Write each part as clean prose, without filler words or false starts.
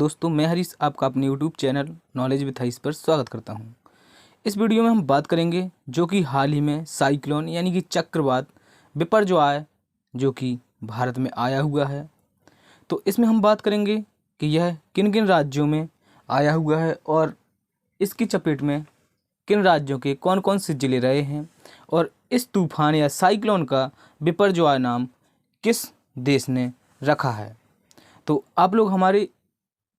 दोस्तों, मैं हरीश आपका अपने YouTube channel knowledge with Harish पर स्वागत करता हूं। इस वीडियो में हम बात करेंगे जो कि हाल ही में साइक्लोन यानी कि चक्रवात बिपरजॉय जो कि भारत में आया हुआ है। तो इसमें हम बात करेंगे कि यह किन किन राज्यों में आया हुआ है और इसकी चपेट में किन राज्यों के कौन कौन से ज़िले रहे हैं और इस तूफान या साइक्लोन का बिपरजॉय नाम किस देश ने रखा है। तो आप लोग हमारे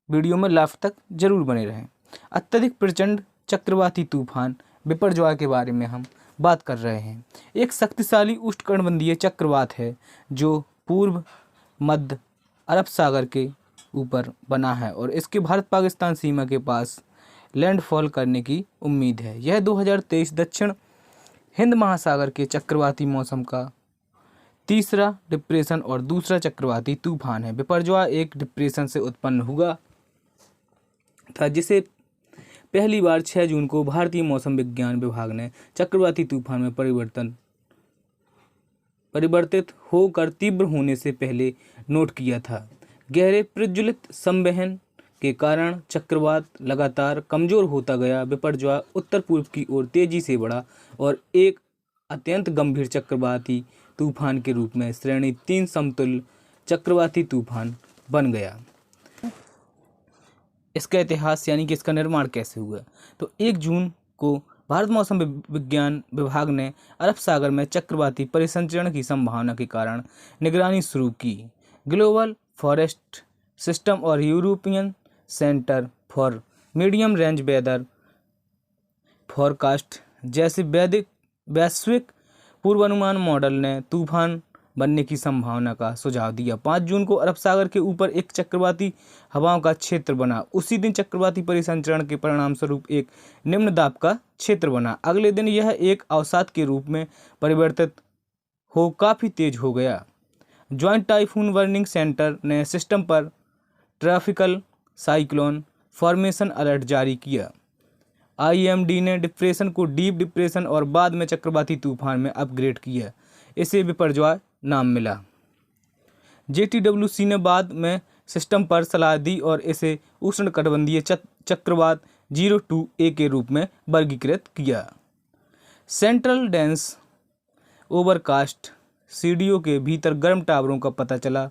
वीडियो में लास्ट तक जरूर बने रहें। अत्यधिक प्रचंड चक्रवाती तूफान बिपरजॉय के बारे में हम बात कर रहे हैं। एक शक्तिशाली उष्णकटिबंधीय चक्रवात है जो पूर्व मध्य अरब सागर के ऊपर बना है और इसके भारत पाकिस्तान सीमा के पास लैंडफॉल करने की उम्मीद है। यह 2023 दक्षिण हिंद महासागर के चक्रवाती मौसम का तीसरा डिप्रेशन और दूसरा चक्रवाती तूफान है। बिपरजॉय एक डिप्रेशन से उत्पन्न हुआ था जिसे पहली बार 6 जून को भारतीय मौसम विज्ञान विभाग ने चक्रवाती तूफान में परिवर्तित होकर तीव्र होने से पहले नोट किया था। गहरे प्रज्वलित संवहन के कारण चक्रवात लगातार कमजोर होता गया। बिपरजॉय उत्तर पूर्व की ओर तेजी से बढ़ा और एक अत्यंत गंभीर चक्रवाती तूफान के रूप में श्रेणी 3 समतुल्य चक्रवाती तूफान बन गया। इसका इतिहास यानी कि इसका निर्माण कैसे हुआ, तो 1 जून को भारत मौसम विज्ञान विभाग ने अरब सागर में चक्रवाती परिसंचरण की संभावना के कारण निगरानी शुरू की। ग्लोबल फॉरेस्ट सिस्टम और European centre for medium range weather forecast जैसे वैश्विक पूर्वानुमान मॉडल ने तूफान बनने की संभावना का सुझाव दिया। 5 जून को अरब सागर के ऊपर एक चक्रवाती हवाओं का क्षेत्र बना। उसी दिन चक्रवाती परिसंचरण के परिणाम स्वरूप एक निम्न दाब का क्षेत्र बना। अगले दिन यह एक अवसाद के रूप में परिवर्तित हो काफ़ी तेज हो गया। ज्वाइंट टाइफून वार्निंग सेंटर ने सिस्टम पर ट्रॉपिकल साइक्लोन फॉर्मेशन अलर्ट जारी किया। IMD ने डिप्रेशन को डीप डिप्रेशन और बाद में चक्रवाती तूफान में अपग्रेड किया। इसे बिपरजॉय नाम मिला। JTWC ने बाद में सिस्टम पर सलाह दी और इसे उष्णकटिबंधीय चक्रवात 02A के रूप में वर्गीकृत किया। सेंट्रल डेंस ओवरकास्ट CDO के भीतर गर्म टावरों का पता चला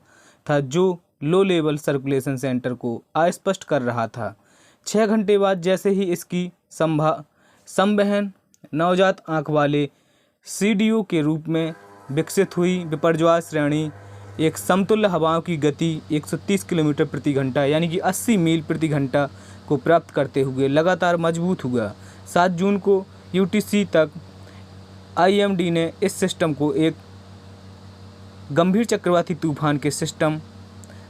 था जो लो लेवल सर्कुलेशन सेंटर को अस्पष्ट कर रहा था। 6 घंटे बाद जैसे ही इसकी संवहन नवजात आंख वाले CDO के रूप में विकसित हुई, बिपरजॉय श्रेणी एक समतुल्य हवाओं की गति 130 किलोमीटर प्रति घंटा यानी कि 80 मील प्रति घंटा को प्राप्त करते हुए लगातार मजबूत हुआ। 7 जून को UTC तक IMD ने इस सिस्टम को एक गंभीर चक्रवाती तूफान के सिस्टम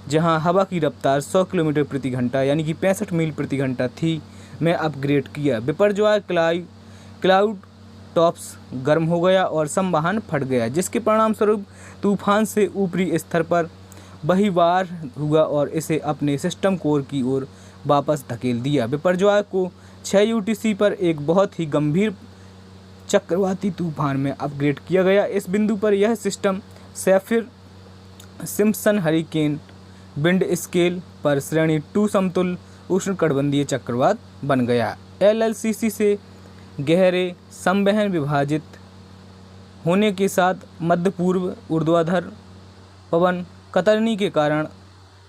जहां हवा की रफ्तार 100 किलोमीटर प्रति घंटा यानी कि 65 मील प्रति घंटा थी में अपग्रेड किया। बिपरजॉय क्लाउड टॉप्स गर्म हो गया और संवहन फट गया जिसके परिणाम स्वरूप तूफान से ऊपरी स्तर पर बहिर्वार हुआ और इसे अपने सिस्टम कोर की ओर वापस धकेल दिया। बिपरजॉय को 6 UTC पर एक बहुत ही गंभीर चक्रवाती तूफान में अपग्रेड किया गया। इस बिंदु पर यह system Saffir Simpson hurricane wind scale पर श्रेणी 2 समतुल्य उष्णकटिबंधीय चक्रवात बन गया। LLCC से गहरे संवहन विभाजित होने के साथ मध्य पूर्व ऊर्ध्वाधर पवन कतरनी के कारण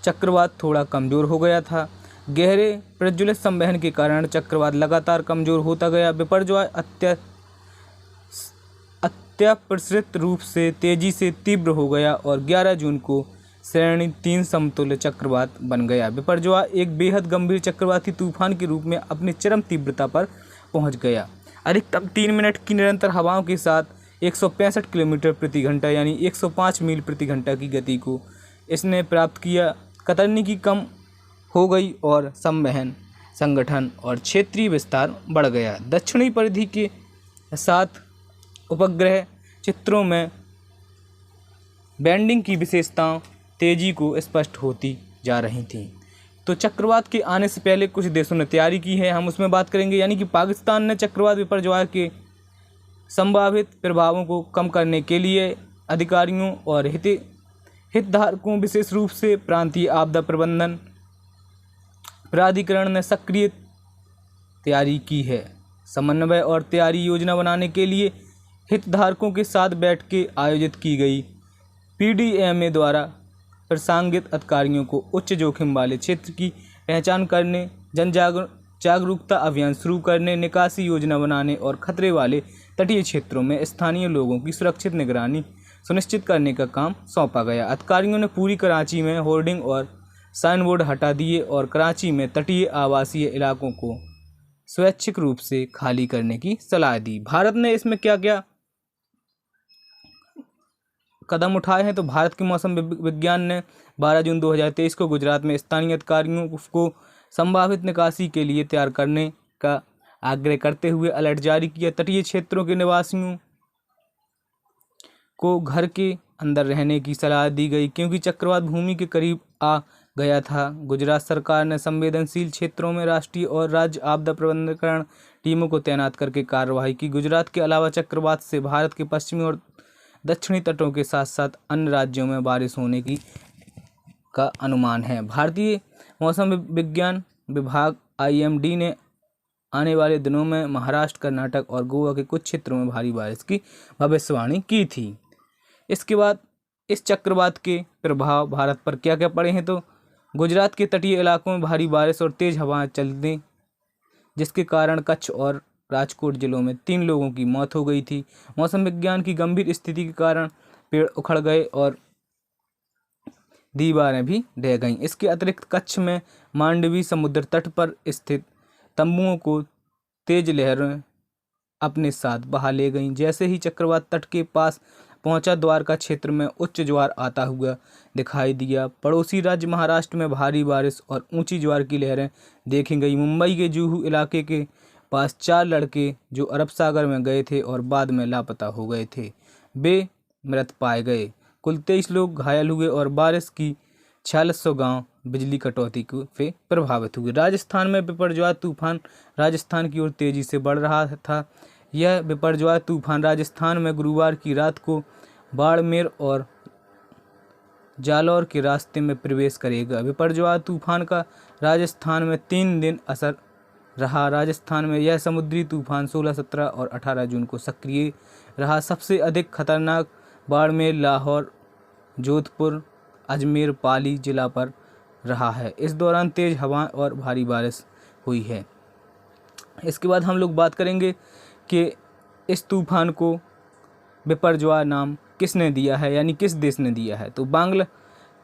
चक्रवात थोड़ा कमज़ोर हो गया था। गहरे प्रज्वलित संवहन के कारण चक्रवात लगातार कमज़ोर होता गया। बिपरजॉय अत्याप्रसृत रूप से तेजी से तीव्र हो गया और 11 जून को श्रेणी 3 समतुल्य चक्रवात बन गया। बिपरजॉय एक बेहद गंभीर चक्रवाती तूफान के रूप में अपनी चरम तीव्रता पर पहुंच गया। अधिकतम 3 मिनट की निरंतर हवाओं के साथ 165 किलोमीटर प्रति घंटा यानी 105 मील प्रति घंटा की गति को इसने प्राप्त किया। कतरनी की कम हो गई और संवहन संगठन और क्षेत्रीय विस्तार बढ़ गया। दक्षिणी परिधि के साथ उपग्रह चित्रों में बैंडिंग की विशेषताओं तेजी को स्पष्ट होती जा रही थी। तो चक्रवात के आने से पहले कुछ देशों ने तैयारी की है, हम उसमें बात करेंगे। यानी कि पाकिस्तान ने चक्रवात बिपरजॉय के संभावित प्रभावों को कम करने के लिए अधिकारियों और हितधारकों विशेष रूप से प्रांतीय आपदा प्रबंधन प्राधिकरण ने सक्रिय तैयारी की है। समन्वय और तैयारी योजना बनाने के लिए हितधारकों के साथ बैठकें आयोजित की गई। पीडीएमए द्वारा प्रासंगिक अधिकारियों को उच्च जोखिम वाले क्षेत्र की पहचान करने, जागरूकता अभियान शुरू करने, निकासी योजना बनाने और खतरे वाले तटीय क्षेत्रों में स्थानीय लोगों की सुरक्षित निगरानी सुनिश्चित करने का काम सौंपा गया। अधिकारियों ने पूरी कराची में होर्डिंग और साइन बोर्ड हटा दिए और कराची में तटीय आवासीय इलाकों को स्वैच्छिक रूप से खाली करने की सलाह दी। भारत ने इसमें क्या क्या कदम उठाए हैं? तो भारत के मौसम विज्ञान ने 12 जून 2023 को गुजरात में स्थानीय अधिकारियों को संभावित निकासी के लिए तैयार करने का आग्रह करते हुए अलर्ट जारी किया। तटीय क्षेत्रों के निवासियों को घर के अंदर रहने की सलाह दी गई क्योंकि चक्रवात भूमि के करीब आ गया था। गुजरात सरकार ने संवेदनशील क्षेत्रों में राष्ट्रीय और राज्य आपदा प्रबंधन टीमों को तैनात करके कार्रवाई की। गुजरात के अलावा चक्रवात से भारत के पश्चिमी और दक्षिणी तटों के साथ साथ अन्य राज्यों में बारिश होने का अनुमान है। भारतीय मौसम विज्ञान विभाग IMD ने आने वाले दिनों में महाराष्ट्र, कर्नाटक और गोवा के कुछ क्षेत्रों में भारी बारिश की भविष्यवाणी की थी। इसके बाद इस चक्रवात के प्रभाव भारत पर क्या क्या पड़े हैं? तो गुजरात के तटीय इलाकों में भारी बारिश और तेज हवाएं चलने, जिसके कारण कच्छ और राजकोट जिलों में 3 लोगों की मौत हो गई थी। मौसम विज्ञान की गंभीर स्थिति के कारण पेड़ उखड़ गए और दीवारें भी ढह गईं। इसके अतिरिक्त कच्छ में मांडवी समुद्र तट पर स्थित तंबुओं को तेज लहरें अपने साथ बहा ले गईं। जैसे ही चक्रवात तट के पास पहुंचा, द्वारका क्षेत्र में उच्च ज्वार आता हुआ दिखाई दिया। पड़ोसी राज्य महाराष्ट्र में भारी बारिश और ऊंची ज्वार की लहरें देखी गई। मुंबई के जुहू इलाके के पास 4 लड़के जो अरब सागर में गए थे और बाद में लापता हो गए थे, वे मृत पाए गए। कुल 23 लोग घायल हुए और बारिश की 4600 गांव बिजली कटौती से प्रभावित हुए। राजस्थान में बिपरजॉय तूफान राजस्थान की ओर तेजी से बढ़ रहा था। यह बिपरजॉय तूफान राजस्थान में गुरुवार की रात को बाड़मेर और जालौर के रास्ते में प्रवेश करेगा। बिपरजॉय तूफान का राजस्थान में 3 दिन असर रहा। राजस्थान में यह समुद्री तूफान 16, 17 और 18 जून को सक्रिय रहा। सबसे अधिक खतरनाक बाड़मेर, लाहौर, जोधपुर, अजमेर, पाली जिला पर रहा है। इस दौरान तेज हवाएं और भारी बारिश हुई है। इसके बाद हम लोग बात करेंगे कि इस तूफान को बिपरजॉय नाम किसने दिया है, यानी किस देश ने दिया है। तो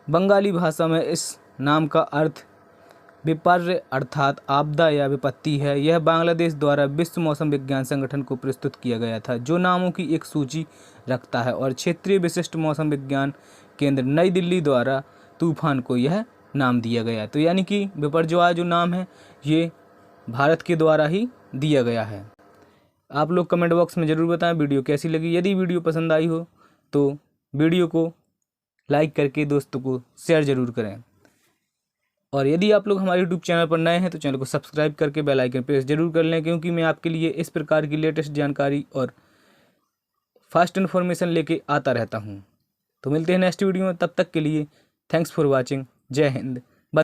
बंगाली भाषा में इस नाम का अर्थ विपर्य अर्थात आपदा या विपत्ति है। यह बांग्लादेश द्वारा विश्व मौसम विज्ञान संगठन को प्रस्तुत किया गया था, जो नामों की एक सूची रखता है, और क्षेत्रीय विशिष्ट मौसम विज्ञान केंद्र नई दिल्ली द्वारा तूफान को यह नाम दिया गया। तो यानी कि बिपरजॉय जो नाम है ये भारत के द्वारा ही दिया गया है। आप लोग कमेंट बॉक्स में ज़रूर बताएं वीडियो कैसी लगी। यदि वीडियो पसंद आई हो तो वीडियो को लाइक करके दोस्तों को शेयर ज़रूर करें, और यदि आप लोग हमारे यूट्यूब चैनल पर नए हैं तो चैनल को सब्सक्राइब करके बेल आइकन प्रेस जरूर कर लें, क्योंकि मैं आपके लिए इस प्रकार की लेटेस्ट जानकारी और फास्ट इन्फॉर्मेशन लेके आता रहता हूं। तो मिलते हैं नेक्स्ट वीडियो में, तब तक के लिए थैंक्स फॉर वॉचिंग। जय हिंद,